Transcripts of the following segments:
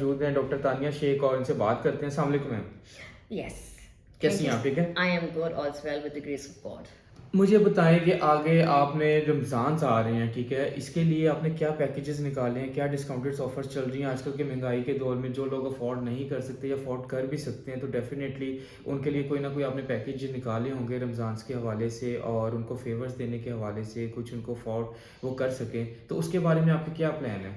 मौजूद हैं डॉक्टर तानिया शेख और इनसे बात करते हैं। अस्सलाम वालेकुम मैम, Yes. कैसी हैं आप? ठीक है। I am good, all's well with the grace of God. मुझे बताएं कि आगे आपने रमज़ान आ रहे हैं, ठीक है, इसके लिए आपने क्या पैकेजेस निकाले हैं, क्या डिस्काउंटेड ऑफर्स चल रही हैं आजकल के महंगाई के दौर में? जो लोग अफोर्ड नहीं कर सकते या अफोर्ड कर भी सकते हैं तो डेफिनेटली उनके लिए कोई ना कोई आपने पैकेज निकाले होंगे रमज़ान के हवाले से और उनको फेवर्स देने के हवाले से, कुछ उनको अफोर्ड वो कर सकें, तो उसके बारे में आपके क्या प्लान है?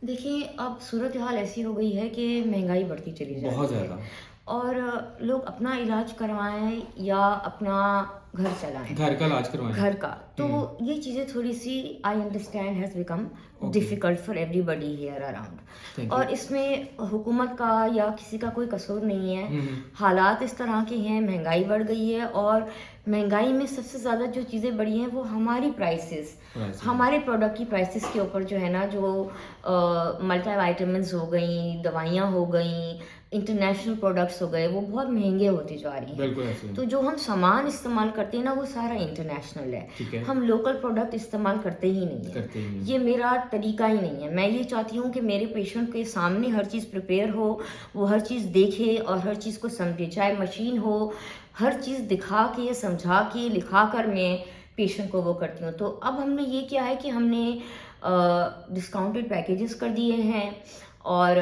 देखिए, अब सूरत हाल ऐसी हो गई है कि महंगाई बढ़ती चली जा बहुत रही है ज़्यादा। और लोग अपना इलाज करवाएं या अपना घर चलाएं, घर का इलाज करवाएं। घर का। तो हम्म। ये चीज़ें थोड़ी सी I understand has become okay. Difficult for everybody here around. Thank और यू। इसमें हुकूमत का या किसी का कोई कसूर नहीं है। हम्म। हालात इस तरह के हैं, महंगाई बढ़ गई है और महंगाई में सबसे ज़्यादा जो चीज़ें बढ़ी हैं वो हमारी प्राइसेस, Prices। हमारे प्रोडक्ट की प्राइसेस के ऊपर जो है ना, जो मल्टी वाइटामिन्स हो गई, दवाइयाँ हो गई, इंटरनेशनल प्रोडक्ट्स हो गए, वो बहुत महंगे होते जा रही हैं। बिल्कुल ऐसे ही। तो जो हम सामान इस्तेमाल करते हैं ना, वो सारा इंटरनेशनल ठीक है। है। हम लोकल प्रोडक्ट इस्तेमाल करते ही नहीं करते ही हैं। नहीं। ये मेरा तरीका ही नहीं है। मैं ये चाहती हूँ कि मेरे पेशेंट के सामने हर चीज़ प्रिपेयर हो, वो हर चीज़ देखे और हर चीज़ को समझे, चाहे मशीन हो, हर चीज़ दिखा के, समझा के, लिखा कर मैं पेशेंट को वो करती हूँ। तो अब हमने ये किया है कि हमने डिस्काउंटेड पैकेजेस कर दिए हैं और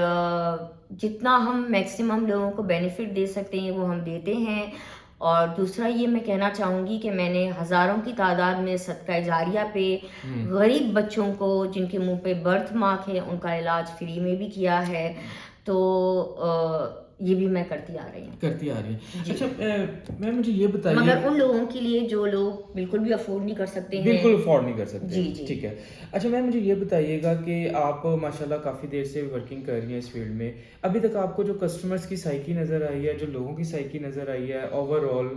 जितना हम मैक्सिमम लोगों को बेनिफिट दे सकते हैं वो हम देते हैं। और दूसरा ये मैं कहना चाहूँगी कि मैंने हज़ारों की तादाद में सदका जारिया पे गरीब बच्चों को जिनके मुंह पे बर्थ मार्क है उनका इलाज फ्री में भी किया है। तो ये भी मैं करती आ रही हूँ। करती आ रही है। जी। अच्छा मैम मुझे ये बताइए। मगर उन लोगों के लिए जो लोग बिल्कुल भी अफोर्ड नहीं कर सकते हैं। बिल्कुल अफोर्ड नहीं कर सकते। जी जी। ठीक है। अच्छा मैम मुझे ये बताइएगा कि आप माशाल्लाह काफ़ी देर से वर्किंग कर रही हैं इस फील्ड में। अभी तक आपको जो कस्टमर्स की साइकी नज़र आई है, जो लोगों की साइकी नज़र आई है ओवरऑल,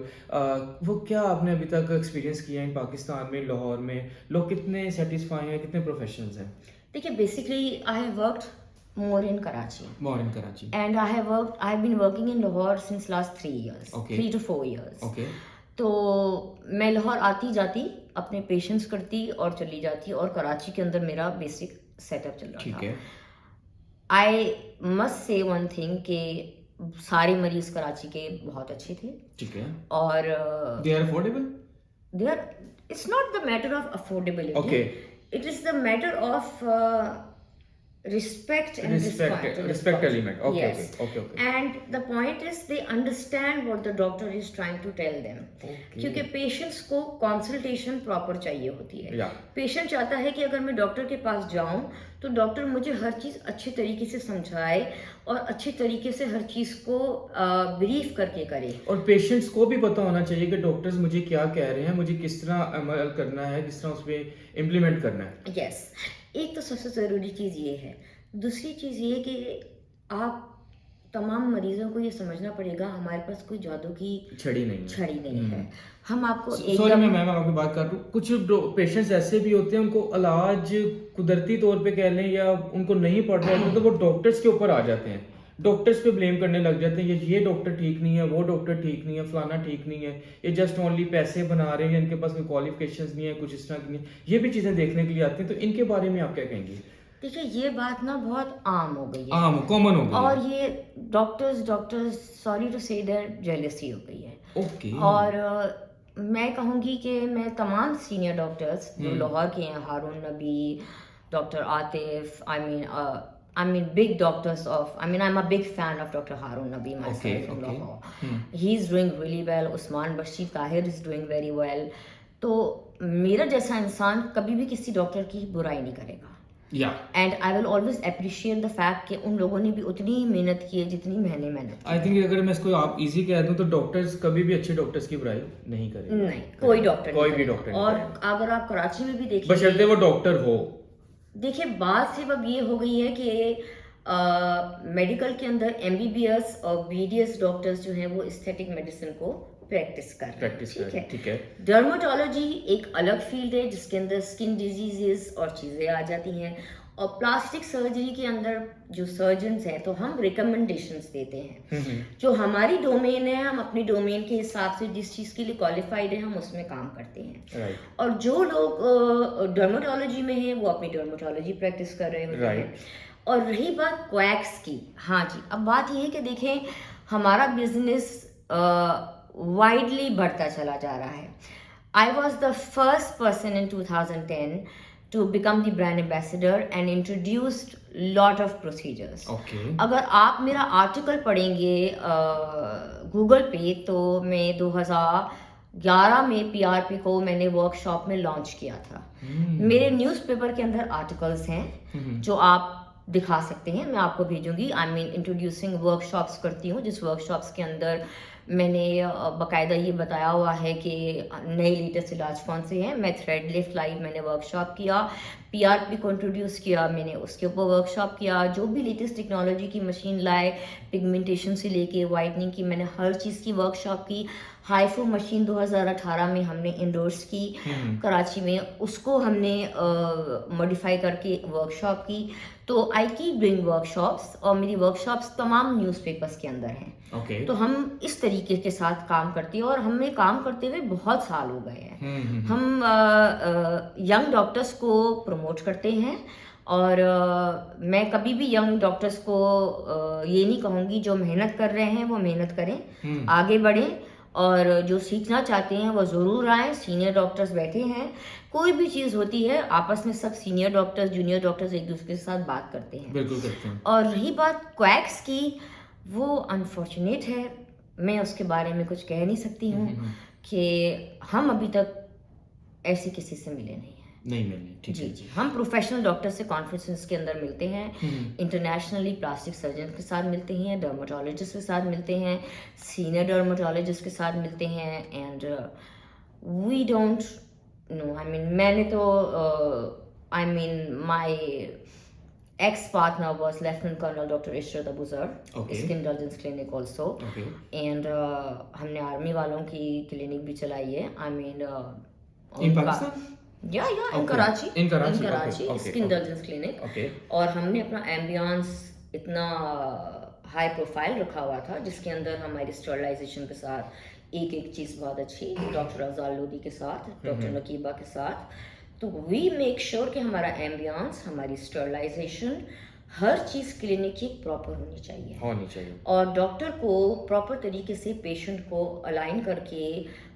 वो क्या आपने अभी तक एक्सपीरियंस किया है इन पाकिस्तान में, लाहौर में? लोग कितने सेटिस्फाई हैं, कितने प्रोफेशनल्स हैं? देखिए, basically I have worked more in Karachi. More in Karachi. And I've been working in Lahore since last 3 years. Okay. 3 to 4 years. Okay. तो मैं लाहौर आती जाती, अपने पेशेंट्स करती और चली जाती, और कराची के अंदर मेरा बेसिक सेटअप चल रहा था। ठीक है। I must say one thing कि सारे मरीज कराची के बहुत अच्छे थे। ठीक है। और they are affordable? they are, it's not the matter of affordability. Okay. It is the matter of respect and respect element. Okay, yes. okay. And the point is they understand what the doctor is trying to tell them. Okay. क्योंकि patients को consultation proper चाहिए होती है। Patient चाहता है कि अगर मैं डॉक्टर के पास जाऊं तो डॉक्टर मुझे हर चीज़ अच्छे तरीके से समझाए और अच्छे तरीके से हर चीज़ को ब्रीफ करके करे। और पेशेंट्स को भी पता होना चाहिए कि डॉक्टर्स मुझे क्या कह रहे हैं, मुझे किस तरह अमल करना है, किस तरह उस पर इम्प्लीमेंट करना है। यस। एक तो सबसे ज़रूरी चीज़ ये है। दूसरी चीज़ ये कि आप तमाम मरीजों को ये समझना पड़ेगा हमारे पास कोई जादू की छड़ी नहीं है। हम आपको सॉरी मैम आपकी बात कर रहा हूँ। कुछ पेशेंट्स ऐसे भी होते हैं उनको इलाज कुदरती तौर पे कह लें या उनको नहीं पड़ रहा है तो वो डॉक्टर्स के ऊपर आ जाते हैं, डॉक्टर्स पे ब्लेम करने लग जाते हैं, ये डॉक्टर ठीक नहीं है, वो डॉक्टर ठीक नहीं है, फलाना ठीक नहीं है, ये जस्ट ओनली पैसे बना रहे हैं, इनके पास कोई क्वालिफिकेशंस नहीं है, कुछ इस तरह की नहीं। ये भी चीज़ें देखने के लिए आती हैं, तो इनके बारे में आप क्या कहेंगे? देखिए, ये बात ना बहुत आम हो गई है, आम कॉमन हो गई और ये doctors sorry to say that jealousy हो गई है। ओके। और मैं कहूँगी कि मैं तमाम सीनियर डॉक्टर्स जो लाहौर के हैं, हारून नबी, doctor Atif, I mean big doctors of, I'm a big fan of Dr. Harun Nabi myself from Lahore. He's doing really well. Usman Bashir Tahir is doing very well. तो मेरा जैसा इंसान कभी भी किसी डॉक्टर की बुराई नहीं करेगा। And I will always appreciate the fact कि उन लोगों ने भी उतनी ही मेहनत की है जितनी मैंने मेहनत की। आई थिंक अगर मैं इसको आप इजी कह दूं तो डॉक्टर्स कभी भी अच्छे डॉक्टर्स की बुराई नहीं करेंगे। नहीं, कोई डॉक्टर कोई भी डॉक्टर। और अगर आप कराची में भी देखिए, बशर्ते वो डॉक्टर हो। देखिए, बात सिर्फ अब ये हो गई है कि मेडिकल के अंदर MBBS और BDS डॉक्टर्स जो हैं वो एस्थेटिक मेडिसिन को प्रैक्टिस कर रहे हैं। ठीक है। डर्मेटोलॉजी एक अलग फील्ड है जिसके अंदर स्किन डिजीजेस और चीज़ें आ जाती हैं, और प्लास्टिक सर्जरी के अंदर जो सर्जन्स हैं तो हम रिकमेंडेशंस देते हैं। जो हमारी डोमेन है, हम अपनी डोमेन के हिसाब से जिस चीज़ के लिए क्वालिफाइड है हम उसमें काम करते हैं। और जो लोग डर्मेटोलॉजी में हैं वो अपनी डर्मेटोलॉजी प्रैक्टिस कर रहे होते हैं, और रही बात क्वैक्स की, हाँ जी, अब बात ये है कि देखें हमारा बिजनेस वाइडली बढ़ता चला जा रहा है। I was the first person in 2010 to become the brand ambassador and introduced lot of procedures. Okay. अगर आप मेरा आर्टिकल पढ़ेंगे गूगल पे तो मैं 2011 में पीआरपी को मैंने वर्कशॉप में लॉन्च किया था। मेरे न्यूज़पेपर के अंदर आर्टिकल्स हैं जो आप दिखा सकते हैं, मैं आपको भेजूंगी। आई मीन इंट्रोड्यूसिंग वर्कशॉप्स करती हूँ, जिस वर्कशॉप्स के अंदर मैंने बाकायदा ये बताया हुआ है कि नए लेटेस्ट इलाज कौन से हैं। मैं थ्रेड लिफ्ट लाइव मैंने वर्कशॉप किया, पीआरपी को इंट्रोड्यूस किया मैंने, उसके ऊपर वर्कशॉप किया, जो भी लेटेस्ट टेक्नोलॉजी की मशीन लाए, पिगमेंटेशन से लेके वाइटनिंग की, मैंने हर चीज़ की वर्कशॉप की। हाइफो मशीन 2018 में हमने इंडोर्स की कराची में, उसको हमने मॉडिफाई करके वर्कशॉप की। तो आई कीप डूइंग वर्कशॉप्स और मेरी वर्कशॉप्स तमाम न्यूज़पेपर्स के अंदर हैं। ओके। तो हम इस तरीके के साथ काम करते हैं और हमें काम करते हुए बहुत साल हो गए हैं। हम यंग डॉक्टर्स को प्रमोट करते हैं और मैं कभी भी यंग डॉक्टर्स को ये नहीं कहूँगी जो मेहनत कर रहे हैं वो मेहनत करें, आगे बढ़ें, और जो सीखना चाहते हैं वो ज़रूर आएँ। सीनियर डॉक्टर्स बैठे हैं, कोई भी चीज़ होती है आपस में सब सीनियर डॉक्टर्स जूनियर डॉक्टर्स एक दूसरे के साथ बात करते हैं। बिल्कुल करते हैं। और रही बात क्वैक्स की, वो अनफॉर्चुनेट है, मैं उसके बारे में कुछ कह नहीं सकती हूँ कि हम अभी तक ऐसे किसी से मिले नहीं हैं। नहीं मिले, ठीक जी है। जी, हम प्रोफेशनल डॉक्टर से कॉन्फ्रेंसेस के अंदर मिलते हैं, इंटरनेशनली प्लास्टिक सर्जन के साथ मिलते हैं, डर्माटोलॉजिस्ट के साथ मिलते हैं, सीनियर डर्माटोलॉजिस्ट के साथ मिलते हैं, and we don't know, I mean मैंने तो I mean my ex partner was Lieutenant Colonel Dr. Ishrat Abuzar, Okay. Skin Indulgence Clinic also, okay. and हमने आर्मी वालों की क्लिनिक भी चलाई है। I mean in Pakistan? या इन Okay. Karachi, In Karachi, in Karachi okay, okay, skin okay. Indulgence clinic. Okay. और हमने अपना एम्बियंस इतना हाई प्रोफाइल रखा हुआ था जिसके अंदर हमारी स्टरलाइजेशन के साथ एक एक चीज़ बहुत अच्छी, डॉक्टर अफजाल लोधी के साथ, डॉक्टर नकीबा के साथ। तो वी मेक श्योर कि हमारा एम्बियंस, हमारी स्टरलाइजेशन, हर चीज़ क्लिनिक की प्रॉपर होनी चाहिए होनी चाहिए। और डॉक्टर को प्रॉपर तरीके से पेशेंट को अलाइन करके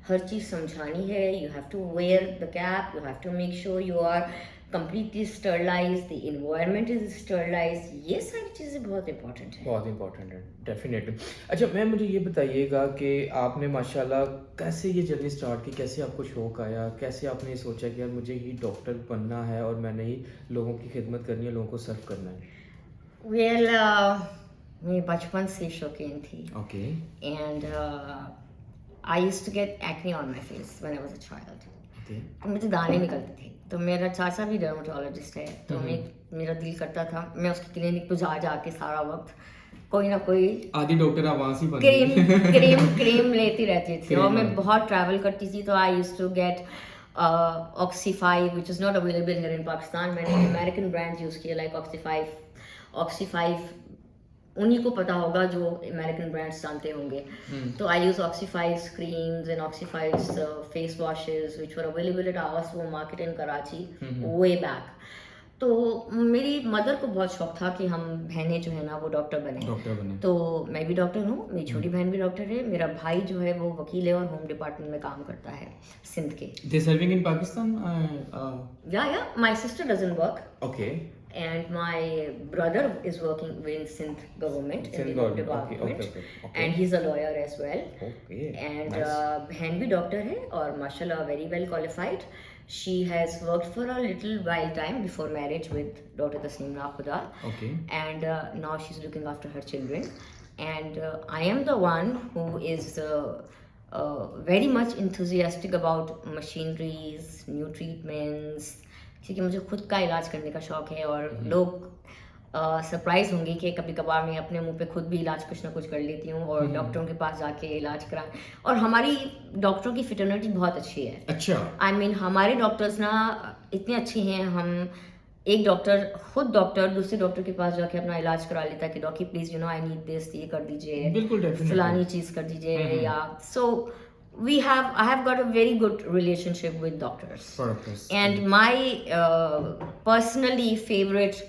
हर चीज़ समझानी है। You have to wear the cap, you have to make sure you are completely sterilized, the environment is sterilized। ये सारी चीज़ें बहुत इंपॉर्टेंट है। बहुत इंपॉर्टेंट है, डेफिनेटली। अच्छा मैम, मुझे ये बताइएगा कि आपने माशाल्लाह कैसे ये जर्नी स्टार्ट की, कैसे आपको शौक आया, कैसे आपने ये सोचा कि यार मुझे ही डॉक्टर बनना है और मैंने ही लोगों की खिदमत करनी है, लोगों को सर्व करना है? वेल मैं बचपन से शौकीन थी, okay. And I used to get acne on my face when I was a child. Okay. मुझे दाने निकलते थे, तो मेरा चाचा भी डर्माटोलॉजिस्ट है, तो मेरा दिल करता था मैं उसकी क्लिनिक पे जा के सारा वक्त कोई ना कोई आदि डॉक्टर आप वहाँ से बन गई। क्रीम लेती रहती थी। और मैं बहुत ट्रैवल करती थी, तो I used to get Oxy five which is not available here in Pakistan. मैंने अमेरिकन ब्रांड्स यूज़ किए लाइक ऑक्सीफाइव, उन्हीं को पता होगा जो अमेरिकन ब्रांड्स जानते होंगे। तो I use Oxy five creams and Oxy five face washes which were available at our super market in Karachi way back. तो मेरी मदर को बहुत शौक था कि हम बहनें जो है ना वो डॉक्टर बने। तो मैं भी डॉक्टर हूँ, मेरी छोटी बहन भी डॉक्टर है, मेरा भाई जो है वो वकील है और होम डिपार्टमेंट में काम करता है सिंध के। They serving in Pakistan? या my sister doesn't work, Okay. and my brother is working in Sindh government in the home department, and he's a lawyer as well. Okay. And Nice. बहन भी doctor है और माशाल्लाह very well qualified. She has worked for a little while time before marriage with Dr. Tasneem Nakhuda, Okay. and now she's looking after her children. And I am the one who is very much enthusiastic about machineries, new treatments, क्योंकि मुझे खुद का इलाज करने का शौक है। और लोग सरप्राइज होंगे कि कभी कभार मैं अपने मुंह पे खुद भी इलाज कुछ ना कुछ कर लेती हूँ और डॉक्टरों के पास जाके इलाज करा। और हमारी डॉक्टरों की फिटर्निटी बहुत अच्छी है। अच्छा। आई मीन हमारे डॉक्टर्स ना इतने अच्छे हैं, हम एक डॉक्टर खुद डॉक्टर दूसरे डॉक्टर के पास जाके अपना इलाज करा लेता है कि doctor please you know I need this, ये कर दीजिए, बिल्कुल फलानी चीज़ कर दीजिए, या सो I have got a very good relationship with doctors. And my personally favorite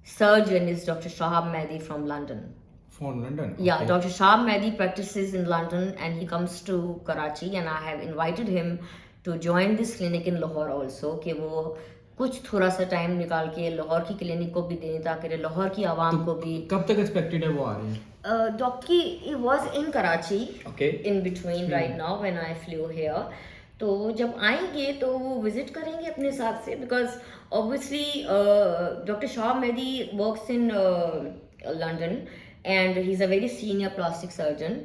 surgeon is Dr. Shahab Mehdi from London. From London. Yeah, Okay. Dr. Shahab Mehdi practices in London and he comes to Karachi and I have invited him to join this clinic in Lahore also कि वो कुछ थोड़ा सा time निकाल के लाहौर की clinic को भी दें ताकि लाहौर की आवाम को भी कब तक एक्सपेक्टेड है वो आ रही है? Doctor he was in Karachi Okay. In between right now when eye flu here तो जब आएंगे तो वो विजिट करेंगे अपने साथ से because obviously doctor Shah Mehdi works in London and he's a very senior plastic surgeon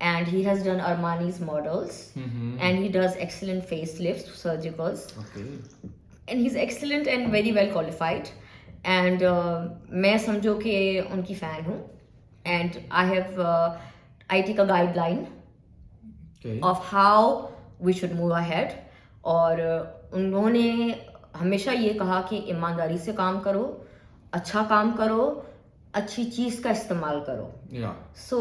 and he has done Armani's models and he does excellent facelifts surgicals Okay. and he's excellent and very well qualified and मैं समझो कि उनकी fan हूँ and I have I take a guideline Okay. of how we should move ahead और उन्होंने हमेशा ये कहा कि ईमानदारी से काम करो अच्छा काम करो अच्छी चीज़ का इस्तेमाल करो Yeah. So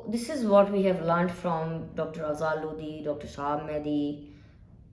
this is what we have learned from Dr. Azal Lodi, Dr. Shahab Mehdi.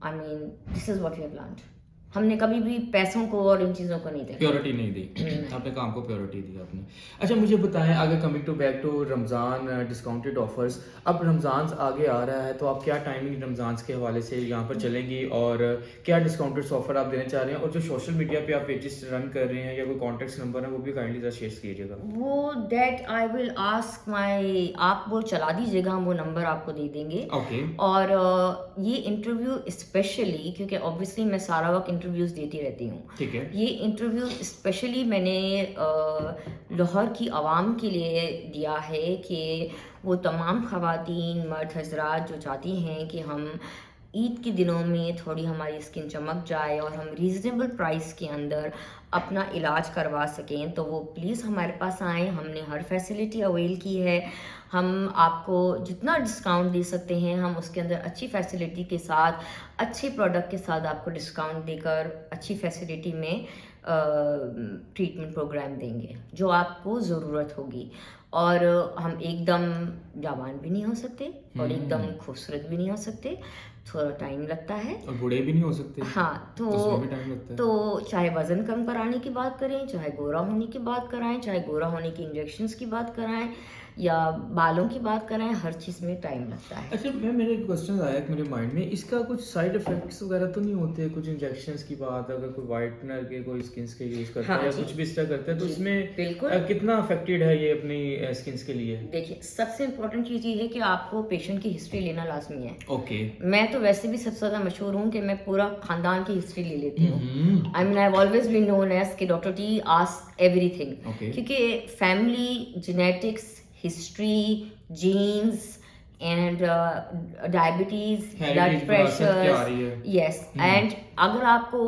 I mean, this is what we have learned. हमने कभी भी पैसों को और इन चीज़ों को नहीं देखा प्योरिटी नहीं दी आपने काम को प्योरिटी दी आपने अच्छा मुझे बताएं आगे coming to back to Ramzan discounted offers अब रमज़ान आगे आ रहा है तो आप क्या टाइमिंग रमज़ान के हवाले से यहाँ पर चलेंगी और क्या डिस्काउंटेड ऑफर आप देना चाह रहे हैं और जो सोशल मीडिया पे आप पेजेस रन कर रहे हैं या कोई कॉन्टैक्ट नंबर है वो भी काइंडली ज़रा शेयर कीजिएगा वो that I will ask my आप वो चला दीजिएगा हम वो नंबर आपको दे देंगे ओके और ये इंटरव्यू स्पेशली क्योंकि ऑब्वियसली मैं सारा वक्त इंटरव्यूज देती रहती हूँ ठीक है ये इंटरव्यू स्पेशली मैंने लाहौर की आवाम के लिए दिया है कि वो तमाम ख़वातीन मर्द हजरात जो चाहती हैं कि हम ईद के दिनों में थोड़ी हमारी स्किन चमक जाए और हम रीज़नेबल प्राइस के अंदर अपना इलाज करवा सकें तो वो प्लीज़ हमारे पास आएँ हमने हर फैसिलिटी अवेल की है हम आपको जितना डिस्काउंट दे सकते हैं हम उसके अंदर अच्छी फैसिलिटी के साथ अच्छे प्रोडक्ट के साथ आपको डिस्काउंट देकर अच्छी फैसिलिटी में ट्रीटमेंट प्रोग्राम देंगे जो आपको ज़रूरत होगी और हम एकदम जवान भी नहीं हो सकते और एकदम खूबसूरत भी नहीं हो सकते थोड़ा टाइम लगता है और बूढ़े भी नहीं हो सकते हाँ उसमें भी टाइम लगता है तो चाहे वज़न कम कराने की बात करें चाहे गोरा होने की बात कराएं चाहे गोरा होने की इंजेक्शन्स की बात कराएं या बालों की बात कराएं हर चीज़ में टाइम लगता है अच्छा मैं मेरे क्वेश्चन आया कि मेरे माइंड में इसका कुछ साइड इफेक्ट्स वगैरह तो नहीं होते कुछ इंजेक्शंस की बात अगर कोई वाइटनर के कोई स्किन्स के यूज करता है या कुछ भी इस तरह करता है तो इसमें बिल्कुल कितना अफेक्टेड है ये अपनी स्किन्स के लिए देखिए सबसे इम्पोर्टेंट चीज़ ये है कि आपको पेशेंट की हिस्ट्री लेना लाजमी है ओके मैं तो वैसे भी सबसे ज़्यादा मशहूर हूँ कि मैं पूरा खानदान की हिस्ट्री ले लेती हूँ I mean I have always been known as कि डॉक्टर टी आस्क एवरीथिंग क्योंकि family genetics history genes and diabetes blood pressure yes and अगर आपको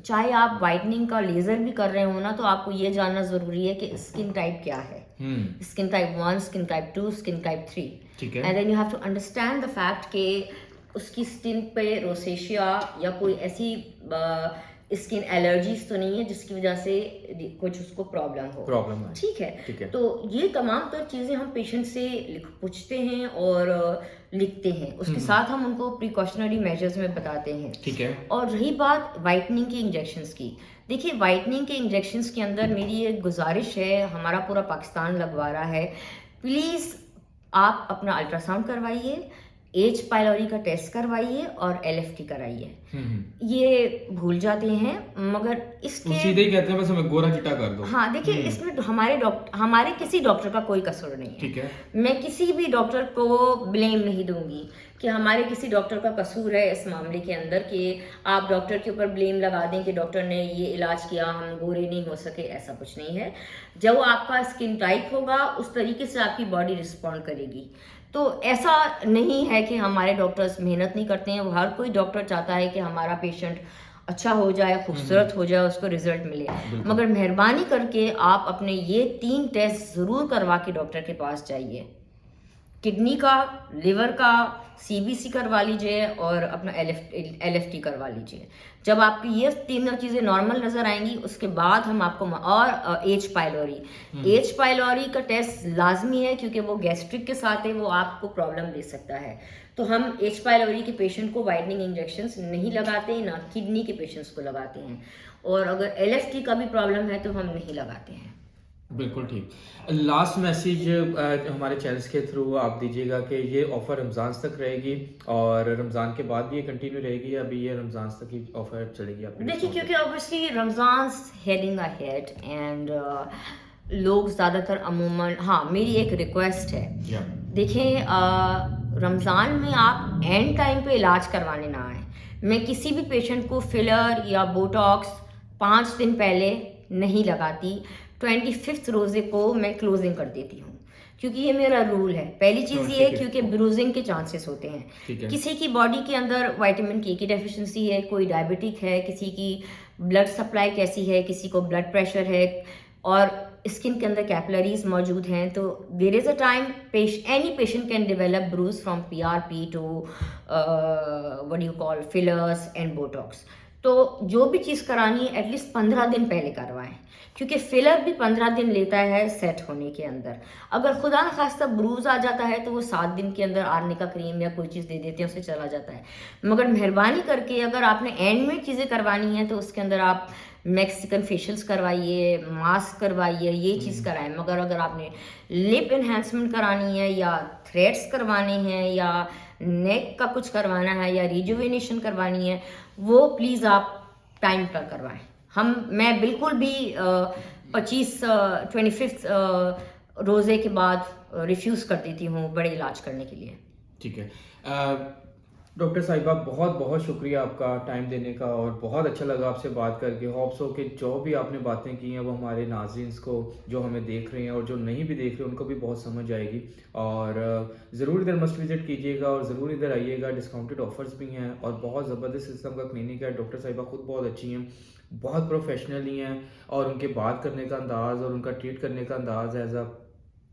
चाहे आप वाइटनिंग का लेजर भी कर रहे हो ना तो आपको ये जानना जरूरी है कि स्किन टाइप क्या है skin type 1 skin type 2 skin type 3 ठीक है and then you have to understand the fact कि उसकी स्किन पे रोसेशिया या कोई ऐसी स्किन एलर्जीज तो नहीं है जिसकी वजह से कुछ उसको प्रॉब्लम है ठीक है तो ये तमाम तर चीज़ें हम पेशेंट से पूछते हैं और लिखते हैं उसके साथ हम उनको प्रिकॉशनरी मेजर्स में बताते हैं ठीक है और रही बात वाइटनिंग के इंजेक्शंस की देखिए वाइटनिंग के इंजेक्शंस के अंदर मेरी एक गुजारिश है हमारा पूरा पाकिस्तान लगवा रहा है प्लीज़ आप अपना अल्ट्रासाउंड करवाइए एज पाइलोरी का टेस्ट करवाइए और एलएफटी कराइए ये भूल जाते हैं मगर इसके सीधे ही कहते हैं बस हमें गोरा चिट्टा कर दो हाँ देखिए इसमें हमारे किसी डॉक्टर का कोई कसूर नहीं है ठीक है मैं किसी भी डॉक्टर को ब्लेम नहीं दूंगी कि हमारे किसी डॉक्टर का कसूर है इस मामले के अंदर कि आप डॉक्टर के ऊपर ब्लेम लगा दें कि डॉक्टर ने ये इलाज किया हम गोरे नहीं हो सके ऐसा कुछ नहीं है जब आपका स्किन टाइप होगा उस तरीके से आपकी बॉडी रिस्पॉन्ड करेगी तो ऐसा नहीं है कि हमारे डॉक्टर्स मेहनत नहीं करते हैं हर कोई डॉक्टर चाहता है कि हमारा पेशेंट अच्छा हो जाए खूबसूरत हो जाए उसको रिजल्ट मिले मगर मेहरबानी करके आप अपने ये 3 टेस्ट ज़रूर करवा के डॉक्टर के पास जाइए किडनी का लिवर का सीबीसी करवा लीजिए और अपना एलएफटी करवा लीजिए जब आपकी ये 3 चीज़ें नॉर्मल नज़र आएंगी उसके बाद हम आपको और एज पाइलोरी का टेस्ट लाजमी है क्योंकि वो गैस्ट्रिक के साथ है वो आपको प्रॉब्लम दे सकता है तो हम एज पाइलोरी के पेशेंट को वाइटनिंग इंजेक्शंस नहीं लगाते ना किडनी के पेशेंट्स को लगाते हैं और अगर एलएफटी का भी प्रॉब्लम है तो हम नहीं लगाते हैं बिल्कुल ठीक। लास्ट मैसेज हमारे चैनल्स के थ्रू आप दीजिएगा कि ये ऑफ़र रमज़ान तक रहेगी और रमज़ान के बाद भी ये कंटिन्यू रहेगी या अभी ये रमज़ान तक ही ऑफ़र चलेगी आपकी देखिए, डिस्काउंटेड? क्योंकि obviously Ramzan's heading ahead and लोग ज़्यादातर अमूमन, हाँ, मेरी एक रिक्वेस्ट है। या देखिए, रमज़ान में आप एंड टाइम पे इलाज करवाने ना आएँ। मैं किसी भी पेशेंट को फिलर या बोटॉक्स 5 दिन पहले नहीं लगाती। 25th रोज़े को मैं क्लोजिंग कर देती हूँ, क्योंकि ये मेरा रूल है। पहली चीज़ ये है ठीक है, क्योंकि ब्रूजिंग के चांसेस होते हैं। ठीक है। किसी की बॉडी के अंदर विटामिन के की डेफिशिएंसी है, कोई डायबिटिक है, किसी की ब्लड सप्लाई कैसी है, किसी को ब्लड प्रेशर है और स्किन के अंदर कैपिलरीज मौजूद हैं, तो there is a time any patient can develop bruise from PRP to what you call fillers and Botox. तो जो भी चीज़ करानी है एटलीस्ट 15 दिन पहले करवाएं, क्योंकि फिलर भी 15 दिन लेता है सेट होने के अंदर। अगर खुदा न खास्ता ब्रूज आ जाता है तो वो 7 दिन के अंदर आर्निका क्रीम या कोई चीज़ दे देते हैं, उससे चला जाता है। मगर मेहरबानी करके अगर आपने एंड में चीज़ें करवानी है तो उसके अंदर आप मैक्सिकन फेशियल्स करवाइए, मास्क करवाइए, ये चीज़ कराएं। मगर अगर आपने लिप एनहेंसमेंट करानी है या थ्रेड्स करवाने हैं या नेक का कुछ करवाना है या रिजुविनेशन करवानी है, वो प्लीज़ आप टाइम पर करवाएं। मैं बिल्कुल भी 25th रोज़े के बाद रिफ्यूज़ कर देती हूँ बड़े इलाज करने के लिए। ठीक है। डॉक्टर साहिबा बहुत-बहुत शुक्रिया आपका टाइम देने का और बहुत अच्छा लगा आपसे बात करके। होप सो कि जो भी आपने बातें की हैं वो हमारे नाज़रीन को, जो हमें देख रहे हैं और जो नहीं भी देख रहे उनको भी बहुत समझ आएगी। और ज़रूर इधर मस्ट विज़िट कीजिएगा और ज़रूर इधर आइएगा। डिस्काउंटेड ऑफ़र्स भी हैं और बहुत ज़बरदस्त किस्म का क्लिनिक है। डॉक्टर साहिबा खुद बहुत अच्छी हैं, बहुत प्रोफ़ेशनली हैं और उनके बात करने का अंदाज़ और उनका ट्रीट करने का अंदाज़ as a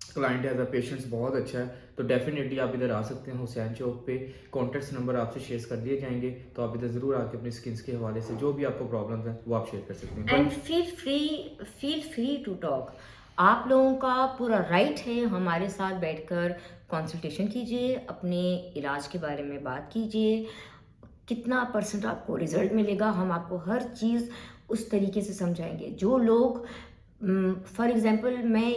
client as a patients बहुत अच्छा है। तो डेफिनेटली आप इधर आ सकते हैं। हुसैन चौक पे कॉन्टैक्ट्स नंबर आपसे शेयर कर दिए जाएंगे, तो आप इधर ज़रूर आके अपनी स्किन्स के हवाले से जो भी आपको प्रॉब्लम्स हैं वो आप शेयर कर सकते हैं। And but feel free to talk. आप लोगों का पूरा राइट है, हमारे साथ बैठकर कंसल्टेशन कीजिए, अपने इलाज के बारे में बात कीजिए, कितना परसेंट आपको रिजल्ट मिलेगा, हम आपको हर चीज़ उस तरीके से समझाएंगे। जो लोग, फॉर एग्जांपल, मैं,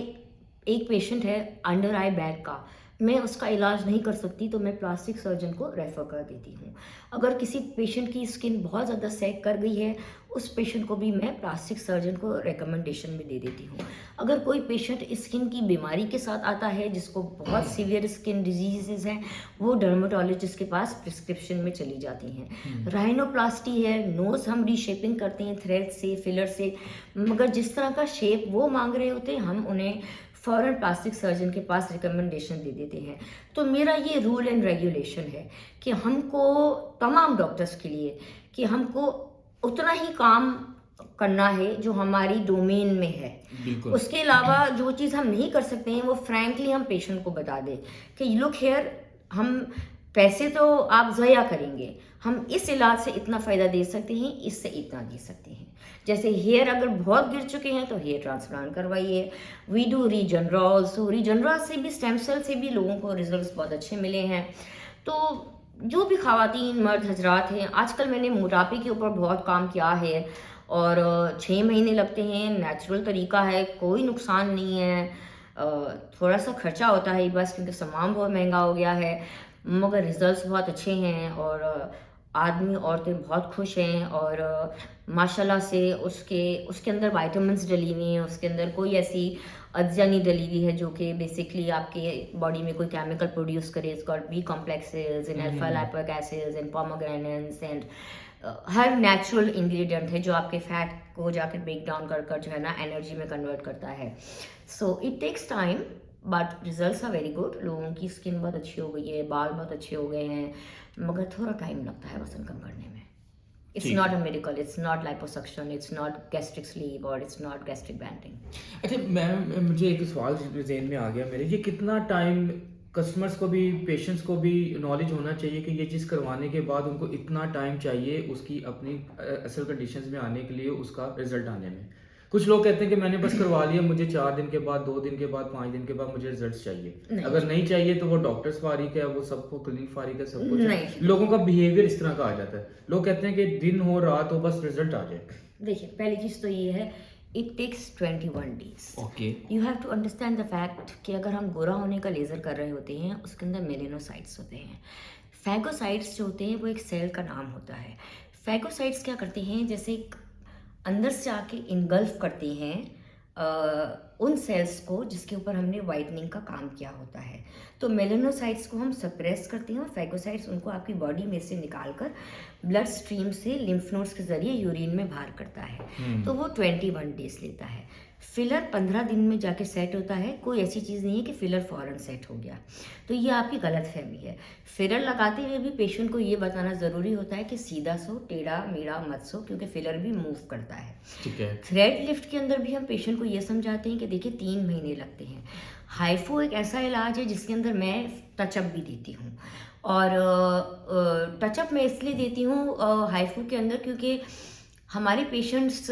एक पेशेंट है अंडर आई बैग का, मैं उसका इलाज नहीं कर सकती तो मैं प्लास्टिक सर्जन को रेफ़र कर देती हूँ। अगर किसी पेशेंट की स्किन बहुत ज़्यादा सैग कर गई है, उस पेशेंट को भी मैं प्लास्टिक सर्जन को रिकमेंडेशन में दे देती हूँ। अगर कोई पेशेंट स्किन की बीमारी के साथ आता है, जिसको बहुत सीवियर स्किन डिजीजेज हैं, वो डर्मेटोलॉजिस्ट के पास प्रिस्क्रिप्शन में चली जाती हैं। राइनोप्लास्टी है, नोज़ हम रीशेपिंग करते हैं थ्रेड से, फिलर से, मगर जिस तरह का शेप वो मांग रहे होते हैं हम उन्हें फ़ौरन प्लास्टिक सर्जन के पास रिकमेंडेशन दे देते हैं। तो मेरा ये रूल एंड रेगुलेशन है कि हमको, तमाम डॉक्टर्स के लिए, कि हमको उतना ही काम करना है जो हमारी डोमेन में है। बिल्कुल। उसके अलावा जो चीज़ हम नहीं कर सकते हैं वो फ्रैंकली हम पेशेंट को बता दें कि लुक हियर, हम पैसे तो आप ज़ाया करेंगे, हम इस इलाज से इतना फ़ायदा दे सकते हैं, इससे इतना दे सकते हैं। जैसे हेयर अगर बहुत गिर चुके हैं तो हेयर ट्रांसप्लांट करवाइए। वी डू रीजनरॉल, सो रीजनरॉल से भी, स्टेम सेल से भी लोगों को रिजल्ट्स बहुत अच्छे मिले हैं। तो जो भी ख़वातीन मर्द हजरात हैं, आजकल मैंने मोटापे के ऊपर बहुत काम किया है और 6 महीने लगते हैं, नेचुरल तरीका है, कोई नुकसान नहीं है। थोड़ा सा खर्चा होता है बस, क्योंकि सामान बहुत महंगा हो गया है, मगर रिजल्ट्स बहुत अच्छे हैं और आदमी औरतें बहुत खुश हैं और माशाल्लाह से उसके उसके अंदर विटामिन्स डली हुई हैं, उसके अंदर कोई ऐसी अज्जा नहीं डली हुई है जो कि बेसिकली आपके बॉडी में कोई केमिकल प्रोड्यूस करे। It's got B complexes and alpha lipoic acids and pomegranates and हर नेचुरल इंग्रेडिएंट है जो आपके फैट को जाकर ब्रेक डाउन कर कर जो है ना एनर्जी में कन्वर्ट करता है। So it takes time but results are very good. लोगों की स्किन बहुत अच्छी हो गई है, बाल बहुत अच्छे हो गए हैं, मगर थोड़ा टाइम लगता है वजन कम करने में। इट्स ठीक नॉट है। A medical, it's not liposuction, it's not gastric sleeve और इट्स नॉट गैस्ट्रिक बैंडिंग। अच्छा, मुझे एक सवाल ज़हन में आ गया मेरे, ये कितना टाइम कस्टमर्स को भी, पेशेंट्स को भी नॉलेज होना चाहिए कि ये चीज़ करवाने के बाद उनको इतना टाइम चाहिए उसकी अपनी असल कंडीशंस में आने के लिए, उसका रिजल्ट आने में? कुछ लोग कहते हैं कि मैंने बस करवा लिया, मुझे 4 दिन के बाद, 2 दिन के बाद, 5 दिन के बाद मुझे रिजल्ट्स चाहिए। नहीं अगर नहीं चाहिए तो वो डॉक्टर्स फारिग है, वो सबको क्लिनिक फारिग है, सब कुछ है। नहीं, लोगों का बिहेवियर इस तरह का आ जाता है। लोग कहते हैं कि दिन हो रात हो बस रिजल्ट आ जाए। देखिए, पहली चीज़ तो ये है it takes 21 days. Okay. You have to understand the fact कि अगर हम गोरा होने का लेज़र कर रहे होते हैं उसके अंदर मेलेनोसाइट्स होते हैं। फैगोसाइट्स जो होते हैं वो एक सेल का नाम होता है। फैगोसाइट्स क्या करते हैं, जैसे एक अंदर से आके इनगल्फ करते हैं उन सेल्स को जिसके ऊपर हमने वाइटनिंग का काम किया होता है। तो मेलेनोसाइट्स को हम सप्रेस करते हैं और फैगोसाइट्स उनको आपकी बॉडी में से निकाल कर ब्लड स्ट्रीम से लिम्फ नोड्स के ज़रिए यूरिन में बाहर करता है। तो वो 21 डेज लेता है। फिलर 15 दिन में जाके सेट होता है। कोई ऐसी चीज़ नहीं है कि फिलर फ़ौरन सेट हो गया, तो ये आपकी गलत फहमी है। फिलर लगाते हुए भी पेशेंट को ये बताना ज़रूरी होता है कि सीधा सो, टेढ़ा मेढ़ा मत सो, क्योंकि फिलर भी मूव करता है। ठीक है। थ्रेड लिफ्ट के अंदर भी हम पेशेंट को ये समझाते हैं कि देखिए 3 महीने लगते हैं। हाइफो एक ऐसा इलाज है जिसके अंदर मैं टचअप भी देती हूँ, और टचअप मैं इसलिए देती हूँ हाइफो के अंदर क्योंकि हमारे पेशेंट्स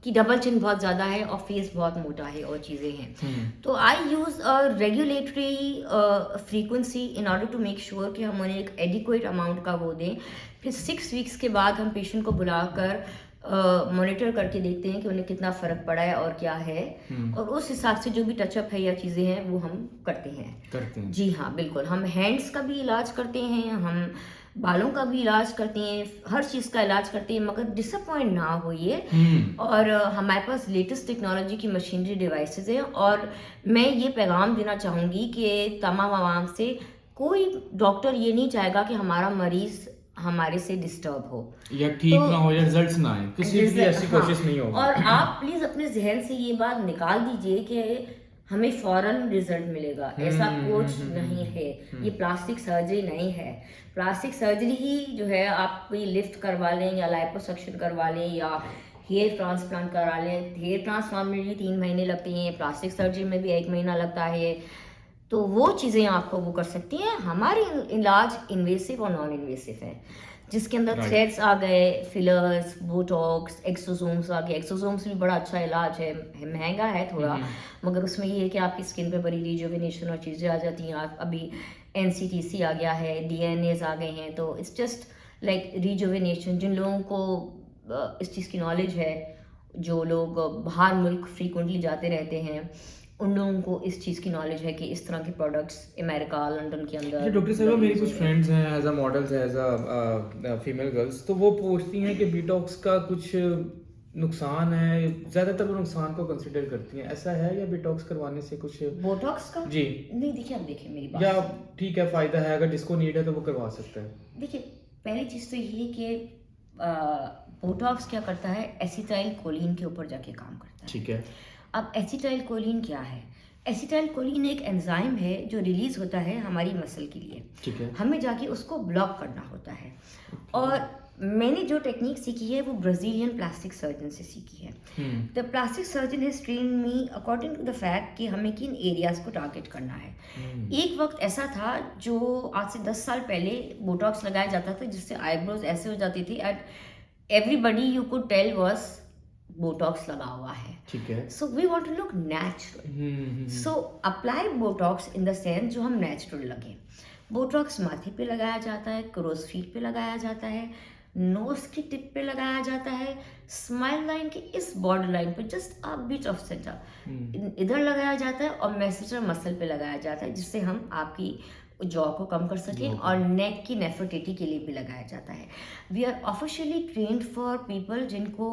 की डबल चिन बहुत ज़्यादा है और फेस बहुत मोटा है और चीज़ें हैं। तो I use regulatory frequency in order to make sure कि हम उन्हें एक एडिक्वेट अमाउंट का वो दें। फिर 6 वीक्स के बाद हम पेशेंट को बुलाकर मॉनिटर करके देखते हैं कि उन्हें कितना फ़र्क पड़ा है और क्या है, और उस हिसाब से जो भी टचअप है या चीज़ें हैं वो हम करते हैं। जी हाँ, बिल्कुल। हम हैंड्स का भी इलाज करते हैं, हम बालों का भी इलाज करते हैं, हर चीज़ का इलाज करते हैं, मगर डिसअपॉइंट ना होइए। और हमारे पास लेटेस्ट टेक्नोलॉजी की मशीनरी डिवाइसेस हैं, और मैं ये पैगाम देना चाहूँगी कि तमाम आवाम से, कोई डॉक्टर ये नहीं चाहेगा कि हमारा मरीज़ हमारे से डिस्टर्ब हो या ठीक ना हो या रिजल्ट्स ना आए, किसी की ऐसी हाँ, कोशिश नहीं होगी। और आप प्लीज़ अपने जहन से ये बात निकाल दीजिए कि हमें फ़ौरन रिजल्ट मिलेगा, ऐसा कुछ नहीं है। ये प्लास्टिक सर्जरी नहीं है। प्लास्टिक सर्जरी ही जो है, आप कोई लिफ्ट करवा लें या लाइपोसक्शन करवा लें या हेयर ट्रांसप्लांट करा लें। हेयर ट्रांसप्लांट में भी 3 महीने लगते हैं, प्लास्टिक सर्जरी में भी 1 महीना लगता है। तो वो चीज़ें आपको वो कर सकती हैं। हमारे इलाज इन्वेसिव और नॉन इन्वेसिव है, जिसके अंदर थ्रेड्स आ गए, फिलर्स, बोटॉक्स, एक्सोसोम्स आ गए। एक्सोसोम्स भी बड़ा अच्छा इलाज है, महंगा है थोड़ा, मगर उसमें ये है कि आपकी स्किन पे बड़ी रिजुविनेशन और चीज़ें आ जाती हैं। आप अभी NCTC आ गया है, DNAs आ गए हैं, तो इट्स जस्ट लाइक रिजुविनेशन। जिन लोगों को इस चीज़ की नॉलेज है, जो लोग बाहर मुल्क फ्रीक्वेंटली जाते रहते हैं, उन लोगों को इस चीज़ की नॉलेज है कि इस तरह के प्रोडक्ट्स अमेरिका, लंदन के अंदर। डॉक्टर साहब, मेरी कुछ फ्रेंड्स हैं as a models, as a female girls, तो वो पूछती हैं कि बीटॉक्स का कुछ नुकसान है। ज़्यादातर वो नुकसान को कंसिडर करती हैं, ऐसा है या बीटॉक्स करवाने से कुछ? बोटॉक्स का जी नहीं, देखिए अब देखिए मेरी बात, या ठीक है, फ़ायदा है, अगर जिसको नीड है तो वो करवा सकता है। देखिए पहली चीज़ तो ये है कि बोटॉक्स क्या करता है, एसिटाइल कोलिन के ऊपर जाके काम करता है। ठीक है। अब एसिटाइल कोलिन क्या है? एसिटाइल कोलिन एक एंजाइम है जो रिलीज होता है हमारी मसल के लिए। ठीक है। हमें जाके उसको ब्लॉक करना होता है। और मैंने जो टेक्निक सीखी है वो ब्राज़ीलियन प्लास्टिक सर्जन से सीखी है। The plastic surgeon has trained me according to the fact कि हमें किन एरियाज को टारगेट करना है। एक वक्त ऐसा था जो आज से 10 साल पहले बोटॉक्स लगाया जाता था जिससे आईब्रोज ऐसे हो जाती थी, and everybody you could tell was Botox लगा हुआ है। ठीक है। So we want to look natural, so apply Botox in the sense जो हम नेचुरल लगे। बोटॉक्स माथे पे लगाया जाता है, क्रोज फीट पे लगाया जाता है, नोज की टिप पे लगाया जाता है, स्माइल लाइन के इस बॉर्डर लाइन पे just a bit of centre इधर लगाया जाता है, और मैसेजर मसल पे लगाया जाता है, जिससे हम आपकी जॉ को कम कर सकें, और नेक की नेफर्टिटी के लिए भी लगाया जाता है। We are officially trained for people जिनको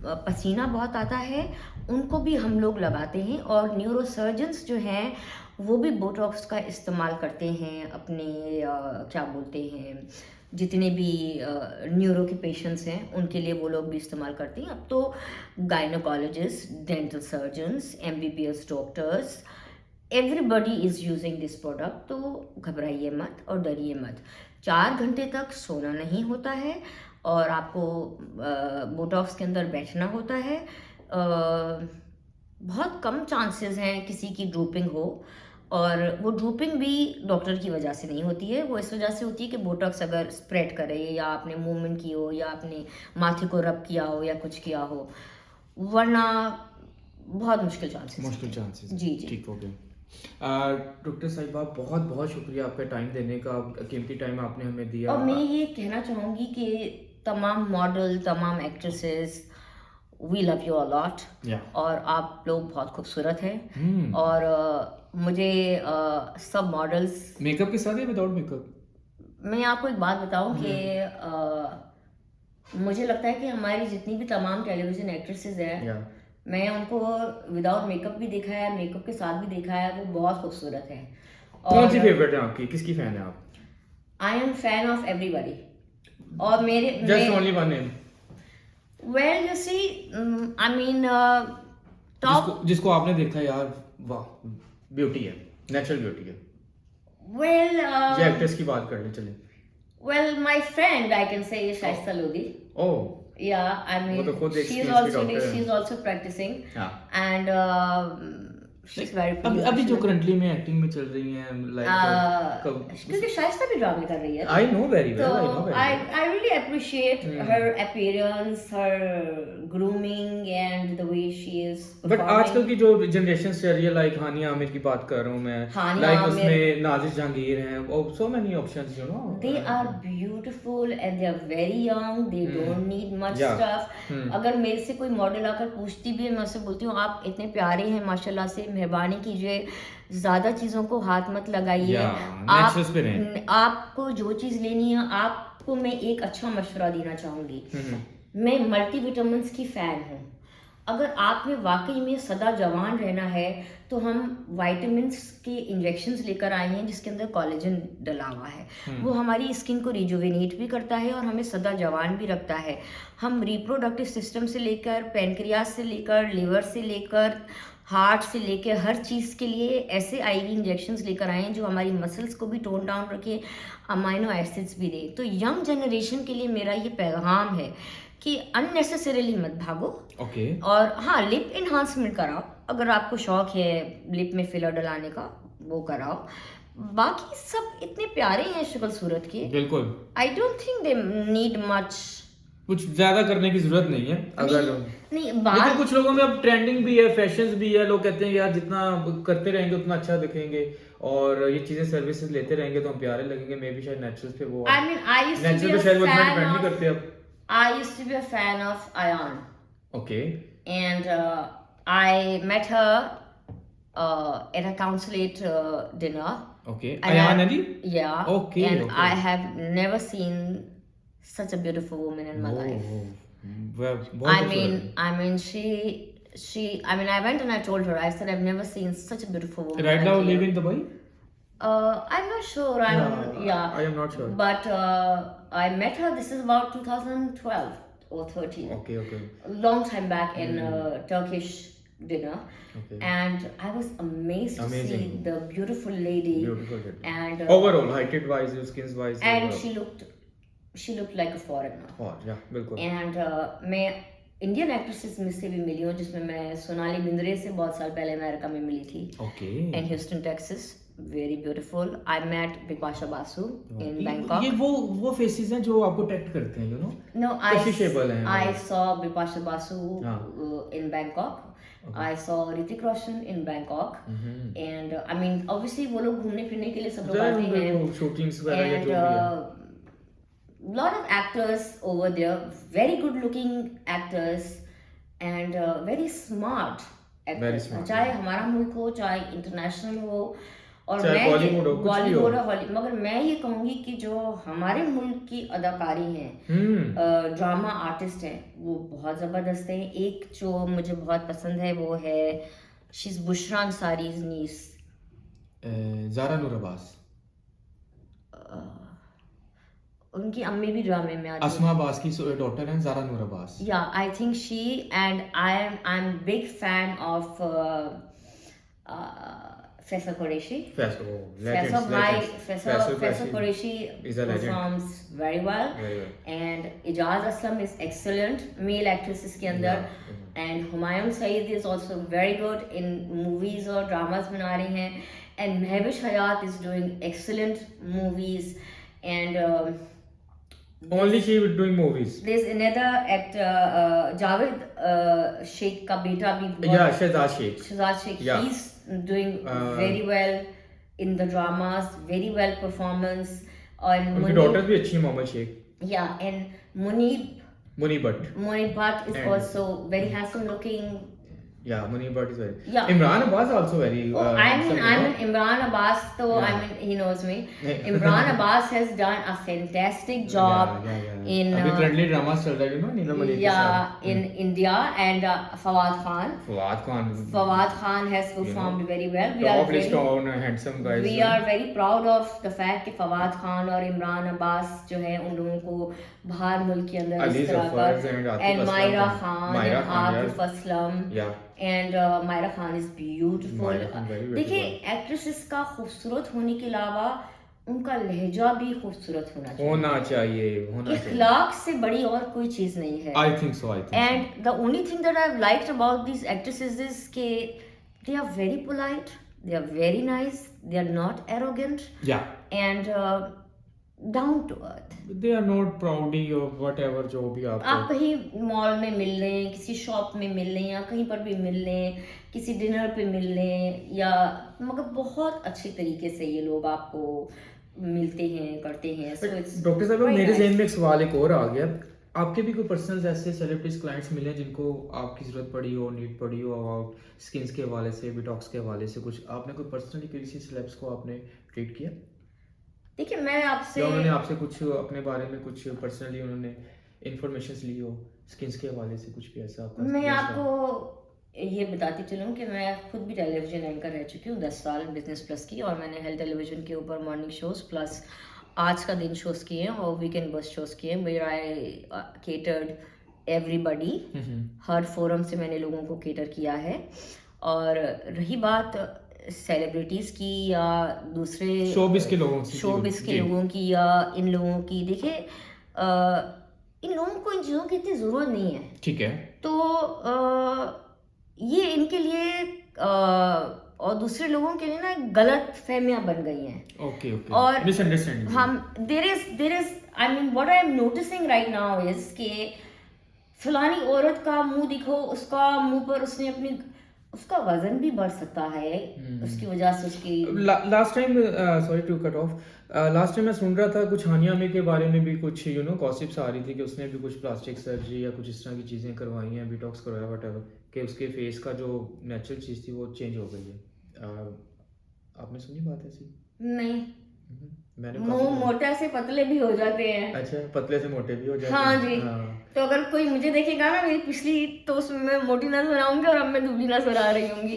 पसीना बहुत आता है, उनको भी हम लोग लगाते हैं। और न्यूरोसर्जन्स जो हैं वो भी बोटॉक्स का इस्तेमाल करते हैं अपने क्या बोलते हैं, जितने भी न्यूरो के पेशेंट्स हैं उनके लिए वो लोग भी इस्तेमाल करते हैं। अब तो gynaecologist, dental surgeons, MBBS doctors, everybody is using this product. तो घबराइए मत और डरिए मत। 4 घंटे तक सोना नहीं होता है, और आपको बोटॉक्स के अंदर बैठना होता है। बहुत कम चांसेस हैं किसी की ड्रूपिंग हो, और वो ड्रूपिंग भी डॉक्टर की वजह से नहीं होती है, वो इस वजह से होती है कि बोटॉक्स अगर स्प्रेड करे, या आपने मूवमेंट की हो, या आपने माथे को रब किया हो, या कुछ किया हो, वरना बहुत मुश्किल चांसेस। जी जी, ठीक हो गया। डॉक्टर साहिबा, बहुत बहुत शुक्रिया आपका टाइम देने का, कीमती टाइम आपने हमें दिया। और मैं ये कहना चाहूँगी कि तमाम मॉडल, तमाम actresses, we love you a lot, या और आप लोग बहुत खूबसूरत हैं। हम्म और मुझे सब मॉडल्स, मेकअप के साथ या विदाउट मेकअप? मैं आपको एक बात बताऊं कि मुझे लगता है कि हमारी जितनी भी तमाम टेलीविजन एक्ट्रेसेस हैं, या मैं उनको विदाउट मेकअप भी देखा है, मेकअप के साथ भी देखा है, वो बहुत खूबसूरत है। कौन सी और फेवरेट है आपकी, किसकी फैन है आप? I am fan of everybody. और मेरे just only one name well you see, I mean जिसको टॉप, जिसको आपने देखा यार, वाह, ब्यूटी है, नेचुरल ब्यूटी है। वेल ये एक्ट्रेस की बात कर लें, चलिए। well my friend I can say is Shaista Lodi. Oh, Yeah, I वो तो mean खुद she's एक्सपीरियंस की also डॉक्टर है। she's also practicing, हाँ, and she's very अभी अभी जो professional. करंटली में एक्टिंग में चल रही हैं, लाइक क्योंकि शाइस्ता भी ड्रामे कर रही है, आई नो वेरी तो well, I know very I well. I really appreciate her appearance, her grooming, and the way she is but आजकल performing. की जो जनरेशन चल रही है, लाइक हानिया आमिर की बात कर रहा हूँ मैं, हानिया लाइक आमिर, उसमें नाजिश जहांगीर हैं, और so many options, you know. they are beautiful and they are very young, they don't need much Yeah. stuff. अगर मेरे से कोई मॉडल आकर पूछती भी है, मैं उससे बोलती हूँ आप इतने प्यारे हैं माशाल्लाह से, मेहरबानी कीजिए ज़्यादा चीज़ों को हाथ मत लगाइए। Yeah, naturals पे रहें। आपको जो चीज़ लेनी है, आपको मैं एक अच्छा मशवरा देना चाहूँगी। मैं मल्टीविटामिन्स की फ़ैन हूँ। अगर आप में वाकई में सदा जवान रहना है, तो हम वाइटामिन्स के इंजेक्शंस लेकर आए हैं जिसके अंदर कोलेजन डला हुआ है। वो हमारी स्किन को रिजुविनेट भी करता है और हमें सदा जवान भी रखता है। हम रिप्रोडक्टिव सिस्टम से लेकर, पैनक्रियास से लेकर, लिवर से लेकर, हार्ट से लेकर हर चीज़ के लिए ऐसे आईवी इंजेक्शंस लेकर आए हैं जो हमारी मसल्स को भी टोन डाउन रखे, अमाइनो एसिड्स भी दे। तो यंग जनरेशन के लिए मेरा ये पैगाम है कि अननेसेसरीली मत भागो। ओके, और हाँ, लिप इन्हांसमेंट कराओ, अगर आपको शौक है लिप में फिलर डलाने का, वो कराओ। बाकी सब इतने प्यारे हैं शक्ल सूरत के, बिल्कुल, I don't think they need much. कुछ ज्यादा करने की जरूरत नहीं है। अगर नहीं लेकिन बात, कुछ लोगों में अब ट्रेंडिंग भी है, फैशन भी है, लोग कहते हैं यार जितना करते रहेंगे उतना अच्छा दिखेंगे, और ये चीजें सर्विसेज लेते रहेंगे तो हम प्यारे लगेंगे। मे भी शायद नेचुरल्स पे वो, I mean I used to be natural uh पे शायद वो इतना फैन डिपेंड नहीं ऑफ, करते अब। I used to be a fan of Ayan, okay, and I met her at a consulate dinner. Okay, And Ayan I- Ali. Yeah. Okay, And okay. I have never seen such a beautiful woman in my life. I mean, I mean, I went and I told her, I said, I've never seen such a beautiful woman. Right like now you." Live in Dubai? I'm not sure. Yeah. I am not sure. But I met her. This is about 2012 or 13. Okay, okay, A long time back in Turkish dinner, okay. and I was amazed to see Amazing. the beautiful lady. Beautiful kid. And Overall, heighted wise, skins wise. and overall. she looked like a foreigner. हाँ, yeah, बिल्कुल। And मैं Indian actresses में से भी मिली हूँ, जिसमें मैं सोनाली बिंद्रे से बहुत साल पहले अमेरिका में मिली थी, Okay. in Houston, Texas. Very beautiful. I met Bipasha Basu in ये Bangkok. वो फेसेस हैं जो आपको अट्रैक्ट करते हैं, यू नो। No, Touchable हैं I वो। saw Bipasha Basu हाँ। in Bangkok. I saw Hrithik Roshan in Bangkok. And I mean, obviously वो लोग घूमने फिरने के लिए सब लोग आते हैं। शूटिंग्स वगैरह या And जो भी है। lot of actors over there, very good looking actors, and very smart actors. Very smart, चाहे yeah. हमारा मुल्क हो, चाहे इंटरनेशनल हो, और चाहे मैं Bollywood हो, कुछ भी हो। बॉलीवुड हो, मगर मैं ये कहूँगी कि जो हमारे मुल्क की अदाकारी हैं, ड्रामा आर्टिस्ट हैं, वो बहुत ज़बरदस्त हैं। एक जो मुझे बहुत पसंद है वो है, शी इज़ बुशरा अंसारीज नीस, ज़ारा नूर अब्बास, उनकी अम्मी भी ड्रामे में आती अस्मा अब्बास की डॉटर हैं ज़ारा नूर Abbas. Yeah, I think she, and I'm big fan of Faisal Qureshi. Faisal Qureshi is a legend. performs very well. Very well. And Ijaz Aslam is excellent male actresses के अंदर. Yeah. And Humayun Saeed is also very good in movies और dramas बना रही हैं. And Mehwish Hayat is doing excellent movies. And Only she was doing movies. there's another actor, Javed Sheikh का बेटा भी बहुत, Yeah, Shehzad Sheikh. Shehzad Sheikh, Yeah. he's doing very well in the dramas, very well performance. And उनकी daughter भी अच्छी है, Mohammad Sheikh. yeah, and Muni Bhatt. Moni Bhatt is And- also very handsome looking. Yeah, Muni Bhatt is very. Yeah. Imran Abbas also very. I'm handsome, Imran Abbas, so Yeah. he knows me. Imran Abbas has done a fantastic job in अभी currently drama चल रहा है, नीलम अली के साथ. in India, and Fawad Khan. Fawad Khan. Fawad Khan has performed very well. Top list on handsome guys. We are very proud of the fact कि फवाद खान और इमरान अब्बास जो है उन लोगों को बाहर मुल्क के अंदर Ali इस तरह Zafar का and Atif and Aslam. Myra Khan Myra and Khan, Atif Aslam Yeah. and Myra Khan is beautiful. Myra Khan very देखिए beautiful. एक्ट्रेसेस का खूबसूरत होने के अलावा उनका लहजा भी खूबसूरत होना चाहिए. होना चाहिए. इखलाक से बड़ी और कोई चीज नहीं है. I think so. And the only thing that I've liked about these actresses is कि they are very polite, they are very nice, they are not arrogant, Yeah. and down to earth. They are not proudy or whatever जो भी आप आप. कहीं mall में मिल लें, किसी shop में मिल लें, या कहीं पर भी मिल लें, किसी डिनर पे मिल लें, या मगर बहुत अच्छे तरीके से ये लोग आपको मिलते हैं, करते हैं. So it's डॉक्टर साहब very मेरे nice. जहन में एक सवाल एक और आ गया. आपके भी कोई पर्सनल ऐसे सेलिब्रिटीज क्लाइंट्स मिले जिनको आपकी जरूरत पड़ी हो, नीड पड़ी हो, और स्किन्स के हवाले से, डिटॉक्स के हवाले से कुछ आपने कोई पर्सनली किसी सेलेब्स को आपने ट्रीट किया, देखिए मैं आपसे या उन्होंने आपसे कुछ अपने बारे में कुछ पर्सनली उन्होंने इंफॉर्मेशन ली हो स्किन्स के हवाले से, कुछ भी ऐसा आपका मैं experience आपको ये बताती चलूँ कि मैं खुद भी टेलीविजन एंकर रह चुकी हूँ 10 साल बिजनेस प्लस की, और मैंने हेल्थ टेलीविजन के ऊपर मॉर्निंग शोज प्लस आज का दिन शोज किए हैं और वीकेंड बस शोज किए हैं. वेयर आई केटर्ड एवरीबडी, हर फोरम से मैंने लोगों को केटर किया है. और रही बात सेलिब्रिटीज की या दूसरे शोबिस के लोगों से, शोबिस के जी। लोगों की या इन लोगों की, देखिए इन लोगों को इन चीज़ों की इतनी ज़रूरत नहीं है. ठीक है. तो ये इनके लिए और दूसरे लोगों के लिए ना गलत फहमियां बन गई हैं. Okay okay. और मिसअंडरस्टैंडिंग. हम there is I mean what I am noticing right now is कि फलानी औरत का मुंह दिखो, उसका मुंह पर उसने अपनी उसका वजन भी बढ़ सकता है उसकी वजह से उसकी last time sorry to cut off, last time मैं सुन रहा था कुछ हानिया आमिर के बारे में भी कुछ गॉसिप्स आ रही थी कि उसने भी कुछ प्लास्टिक सर्जरी या कुछ इस तरह की चीज़ें करवाई हैं, डिटॉक्स करवाया वटेवर, कि उसके फेस का जो नेचुरल चीज़ थी वो चेंज हो गई है. आपने सुनी बात ऐसी? नहीं. मैंने मुंह मोटा से पतले भी हो जाते हैं. अच्छा, पतले से मोटे भी हो जाते हाँ हैं. जी. हाँ. तो अगर कोई मुझे देखेगा ना मेरी पिछली, तो उसमें मैं मोटी नजर आऊंगी और अब मैं दुबली नजर आ रही होंगी.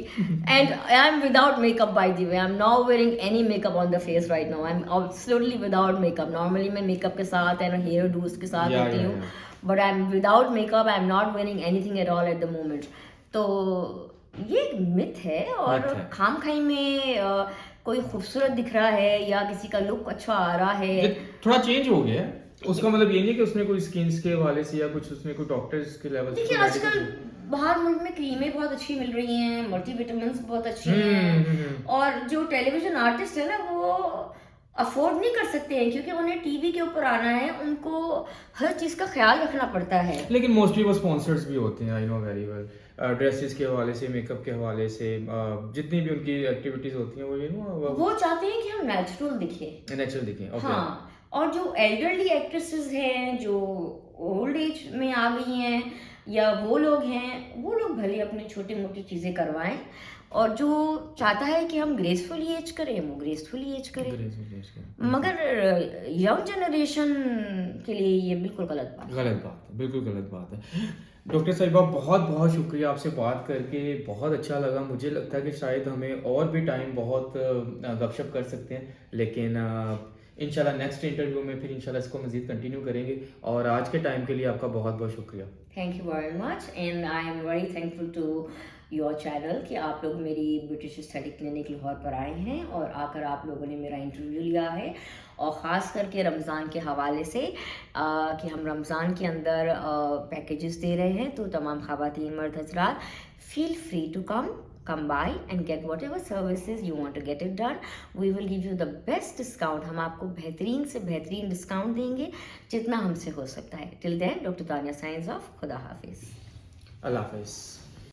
And I M without makeup by the way. I am not wearing any makeup on the face right now. I am absolutely without makeup. Normally मैं मेकअप के साथ एंड हेयर डूज के साथ होती हूँ, but I am without makeup. I am not wearing anything at all at the moment. तो ये एक मिथ है. और मिथ है. खाम खाई में कोई खूबसूरत दिख रहा है या किसी का लुक अच्छा आ रहा है, ये थोड़ा चेंज हो गया है. उसका मतलब ये नहीं कि उसने कोई स्किन्स के हवाले से या कुछ उसने कोई डॉक्टर्स के लेवल देखिए आजकल बाहर मुल्क में क्रीमें बहुत अच्छी मिल रही हैं, मल्टीविटामिन्स बहुत अच्छे हैं, और जो टेलीविजन आर्टिस्ट है ना वो अफोर्ड नहीं कर सकते हैं क्योंकि उन्हें टीवी के ऊपर आना है, उनको हर चीज़ का ख्याल रखना पड़ता है. लेकिन मोस्टली वो स्पॉन्सर्स भी होते हैं. I know very well. Dresses के हवाले से, मेकअप के हवाले से, जितनी भी उनकी एक्टिविटीज होती हैं वो वो चाहते हैं कि हम नेचुरल दिखें, नेचुरल दिखें. ओके. हाँ. और जो एल्डरली एक्ट्रेसेस हैं जो ओल्ड एज में आ गई हैं या वो लोग हैं, वो लोग भले अपनी छोटी मोटी चीज़ें करवाएं, और जो चाहता है कि हम ग्रेसफुली एज करें वो ग्रेसफुली एज करें. मगर यंग जनरेशन के लिए ये बिल्कुल गलत बात है, बिल्कुल गलत बात है. डॉक्टर साहिबा बहुत बहुत शुक्रिया, आपसे बात करके बहुत अच्छा लगा. मुझे लगता है कि शायद हमें और भी टाइम बहुत गपशप कर सकते हैं, लेकिन इंशाल्लाह नेक्स्ट इंटरव्यू में फिर इंशाल्लाह इसको मज़ीद कंटिन्यू करेंगे. और आज के टाइम के लिए आपका बहुत बहुत शुक्रिया. Thank you very much. And I am very thankful to your channel कि आप लोग मेरी ब्रिटिश एस्थेटिक क्लिनिक लाहौर पर आए हैं और आकर आप लोगों ने मेरा इंटरव्यू लिया है, और ख़ास करके रमज़ान के हवाले से कि हम रमज़ान के अंदर पैकेजेस दे रहे हैं. तो तमाम ख़वातीन मर्द हज़रात feel free to come by and get whatever services you want to get it done. We will give you the best discount. हम आपको बेहतरीन से बेहतरीन डिस्काउंट देंगे जितना हमसे हो सकता है. Till then, doctor Tania science of. खुदा हाफिज़. अल्लाह हाफिज़.